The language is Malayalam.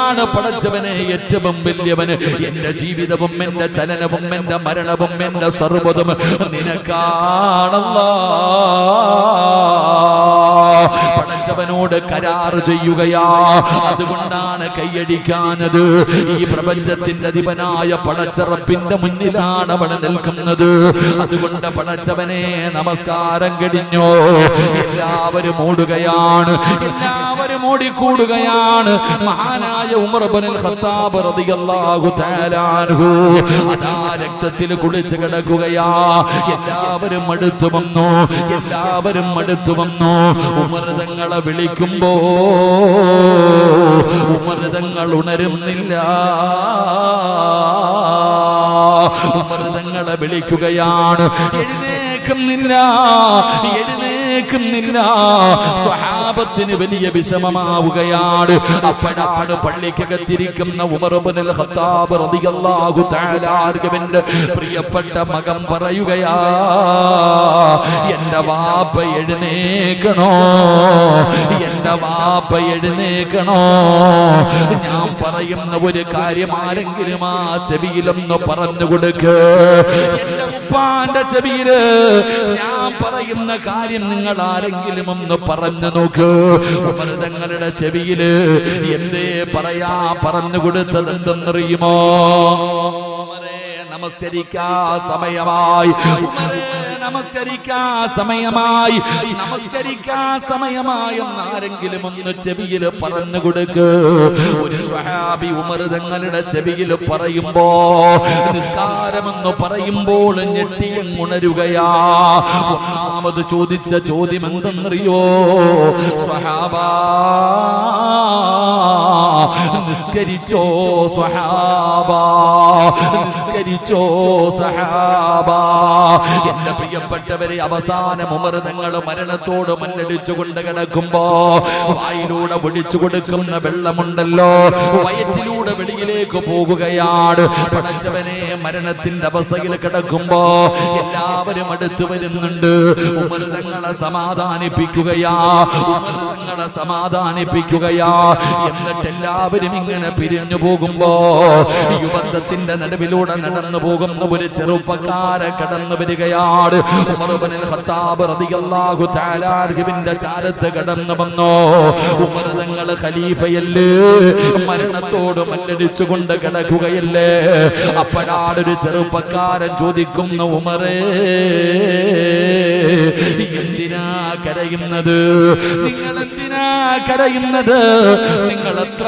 നീയാണ് പടച്ചവനെ ഏറ്റവും വലിയവന്. എന്റെ ജീവിതവും എന്റെ ചലനവും എന്റെ മരണവും എന്റെ സർവ്വതും നിനക്കാണല്ലാ. പടച്ചവനോട് കരാർ ചെയ്യുകയാ. അതുകൊണ്ടാണ് കൈയടിക്കാനത്. ഈ പ്രപഞ്ചത്തിന്റെ അധിപനായ പടച്ചറപ്പിന്റെ മുന്നിലാണ് അവിടെ നിൽക്കുന്നത്. അതുകൊണ്ട് പടച്ചവനെ നമസ്കാരം കഴിഞ്ഞോ. എല്ലാവരും ഓടുകയാണ്, എല്ലാവരും ഓടിക്കൂടുകയാണ്. മഹാനായ ഉമർ ഇബ്നുൽ ഖത്താബ് റളിയല്ലാഹു തആല അൻഹു അതാ രക്തത്തിൽ കുളിച്ച് കിടക്കുകയാ. എല്ലാവരും അടുത്തു വന്നു, എല്ലാവരും അടുത്തു വന്നു. ഉമർ തങ്ങളെ വിളിക്കുമ്പോ ഉമർ തങ്ങൾ ഉണരുന്നില്ല. ഉമർ തങ്ങളെ വിളിക്കുകയാണ്, എഴുന്നേക്കുന്നില്ല, എഴുന്നേക്കുന്നില്ല. സ്വഹാബത്തിന് വലിയ വിഷമമാവുകയാണ്. അപ്പോഴാണ് പള്ളിക്കകത്തിരിക്കുന്ന ഉമർ ഇബ്നുൽ ഖത്താബ് റളിയല്ലാഹു തആല അൻഹുവിന്റെ പ്രിയപ്പെട്ട മകൻ പറയുകയാ, എന്റെ വാപ്പ എഴുന്നേക്കണോ, എന്റെ വാപ്പ എഴുന്നേക്കണോ. ഞാൻ പറയുന്ന ഒരു കാര്യം ആരെങ്കിലും ആ ചെവിയിലൊന്ന് പറഞ്ഞു കൊടുക്ക്. എന്റെ ഉപ്പാന്റെ ചെവിയില് ഞാൻ പറയുന്ന കാര്യം നിങ്ങൾ ആരെങ്കിലും ഒന്ന് പറഞ്ഞു നോക്ക്. ഉമർ തങ്ങളുടെ ചെവിയില് എന്തേ പറഞ്ഞു കൊടുത്തത് എന്തെന്നറിയുമോ? നമസ്കരിക്കാൻ സമയമായി, നമസ്കരിക്കാൻ സമയമായി, നമസ്കരിക്കാൻ സമയമായി എന്നാരെങ്കിലും ഒന്ന് ചെവിയിൽ പറഞ്ഞു കൊടുക്ക്. ഒരു സ്വഹാബി ഉമർ തങ്ങളുടെ ചെവിയിൽ പറയുമ്പോ, നിസ്കാരമെന്ന് പറയുമ്പോൾ ഞെട്ടിയുണരുകയാ. ഒന്നാമത് ചോദിച്ച ചോദ്യം എന്തെന്നറിയോ? സ്വഹാബാ, നിസ്കരിച്ചോ സ്വഹാബാ, നിസ്കരിച്ചോ സഹാബാ. എന്റെ പ്രിയപ്പെട്ടവരെ, അവസാനം ഉമർ തങ്ങൾ മരണത്തോട് മല്ലടിച്ചുകൊണ്ട് കിടക്കുമ്പോ വായിലൂടെ ഒഴിച്ചു കൊടുക്കുന്ന വെള്ളമുണ്ടല്ലോ, വയറ്റിലൂടെ വെളിയിലേക്ക് പോകുകയാണ്. പടച്ചവനെ, മരണത്തിന്റെ അവസ്ഥയിൽ കിടക്കുമ്പോ എല്ലാവരും അടുത്തു വരുന്നുണ്ട്. ഉമർ തങ്ങളെ സമാധാനിപ്പിക്കുകയാ, ഉമർ തങ്ങളെ സമാധാനിപ്പിക്കുകയാ. എന്നിട്ട് എല്ലാവരും ഇങ്ങനെ പിരിഞ്ഞു പോകുമ്പോ യുവത്വത്തിന്റെ നടുവിലൂടെ നടന്നു പോകുന്ന ഒരു ചെറുപ്പക്കാരെ കടന്നു വരികയാണ്. ഉമർ ഇബ്നുൽ ഖത്താബ് റളിയല്ലാഹു തആല അൻഹുവിന്റെ ചാരത്ത് കടന്നു വന്നു. ഉമർ തങ്ങൾ ഖലീഫയല്ലേ, മരണത്തോട് മല്ലടിച്ചുകൊണ്ട് കിടക്കുകയല്ലേ. അപ്പോഴാണ് ഒരു ചെറുപ്പക്കാരൻ ചോദിക്കുന്ന, ഉമറേ, എന്തിനാ കരയുന്നത്? നിങ്ങൾ എന്തിനാ കരയുന്നത്? നിങ്ങൾ എത്ര